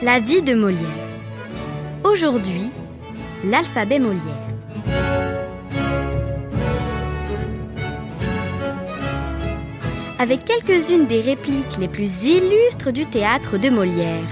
La vie de Molière. Aujourd'hui, l'alphabet Molière. Avec quelques-unes des répliques les plus illustres du théâtre de Molière.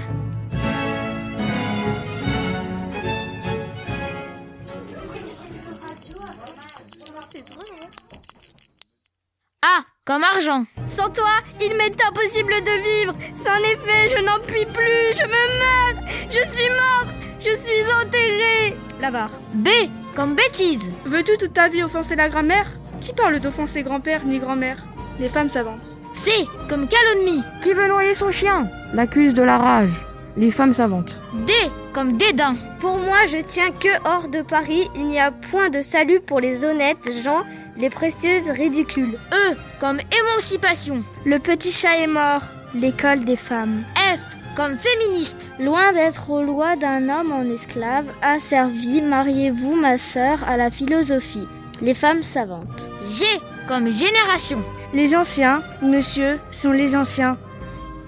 A comme argent. Sans toi, il m'est impossible de vivre. Sans effet, je n'en puis plus, je me meurs. Je suis morte, je suis enterrée. L'avare. B comme bêtise. Veux-tu toute ta vie offenser la grammaire? Qui parle d'offenser grand-père ni grand-mère? Les femmes savantes. C comme calomnie. Qui veut noyer son chien? L'accuse de la rage. Les femmes savantes. D comme dédain. Pour moi, je tiens que hors de Paris, il n'y a point de salut pour les honnêtes gens, les précieuses ridicules. E comme émancipation. Le petit chat est mort. L'école des femmes. F comme féministe. Loin d'être aux lois d'un homme en esclave, asservi, mariez-vous, ma sœur, à la philosophie. Les femmes savantes. G comme génération. Les anciens, monsieur, sont les anciens.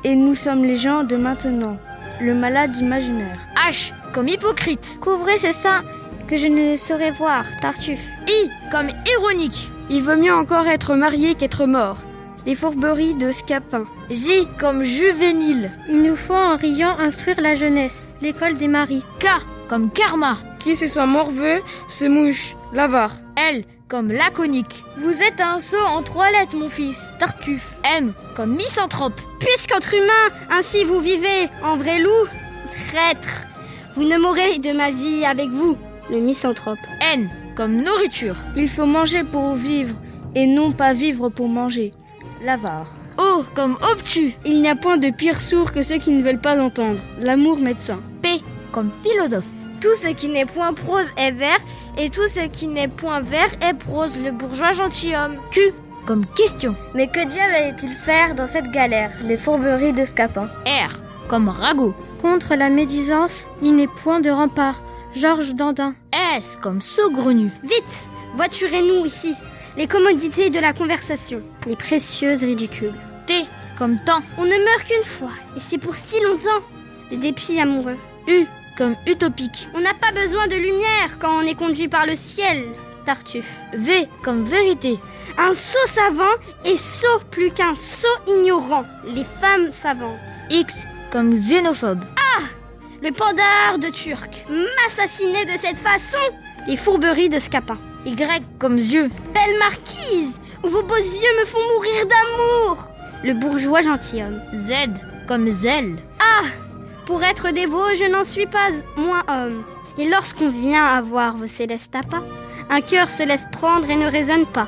Et nous sommes les gens de maintenant. Le malade imaginaire. H comme hypocrite. Couvrez ce sein que je ne saurais voir, Tartuffe. I comme ironique. Il vaut mieux encore être marié qu'être mort. Les fourberies de Scapin. J comme juvénile. Il nous faut en riant instruire la jeunesse, l'école des maris. K comme karma. Qui se sent morveux se mouche. L'avare. L comme laconique. Vous êtes un sot en 3 lettres, mon fils, Tartuffe. M comme misanthrope. Puisqu'entre humains, ainsi vous vivez, en vrai loup, traître. Vous ne mourrez de ma vie avec vous, le misanthrope. N comme nourriture. Il faut manger pour vivre et non pas vivre pour manger. L'avare. O comme obtus. Il n'y a point de pire sourd que ceux qui ne veulent pas entendre. L'amour médecin. P comme philosophe. Tout ce qui n'est point prose est vert, et tout ce qui n'est point vert est prose, le bourgeois gentilhomme. Q comme question. Mais que diable allait-il faire dans cette galère? Les fourberies de Scapin. R comme ragot. Contre la médisance, il n'est point de rempart. Georges Dandin. S comme saugrenu. Vite, voiturez-nous ici. Les commodités de la conversation, les précieuses ridicules. T comme temps. On ne meurt qu'une fois, et c'est pour si longtemps. Le dépit amoureux. U comme utopique. On n'a pas besoin de lumière quand on est conduit par le ciel, Tartuffe. V comme vérité. Un sot savant est sot plus qu'un sot ignorant. Les femmes savantes. X comme xénophobe. Le pandar de Turc. M'assassiner de cette façon. Les fourberies de Scapin. Y comme yeux. Belle marquise, vos beaux yeux me font mourir d'amour. Le bourgeois gentilhomme. Z comme zèle. Pour être dévot, je n'en suis pas moins homme. Et lorsqu'on vient à voir vos célestes appâts, un cœur se laisse prendre et ne raisonne pas.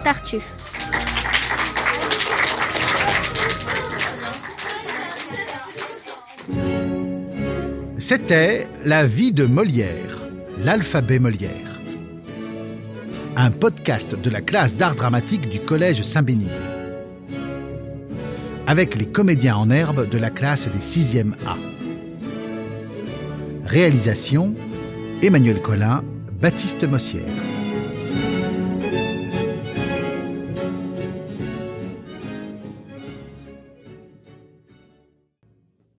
Tartuffe. C'était La vie de Molière, l'alphabet Molière. Un podcast de la classe d'art dramatique du collège Saint-Bénigne. Avec les comédiens en herbe de la classe des 6e A. Réalisation, Emmanuel Collin, Baptiste Mossière.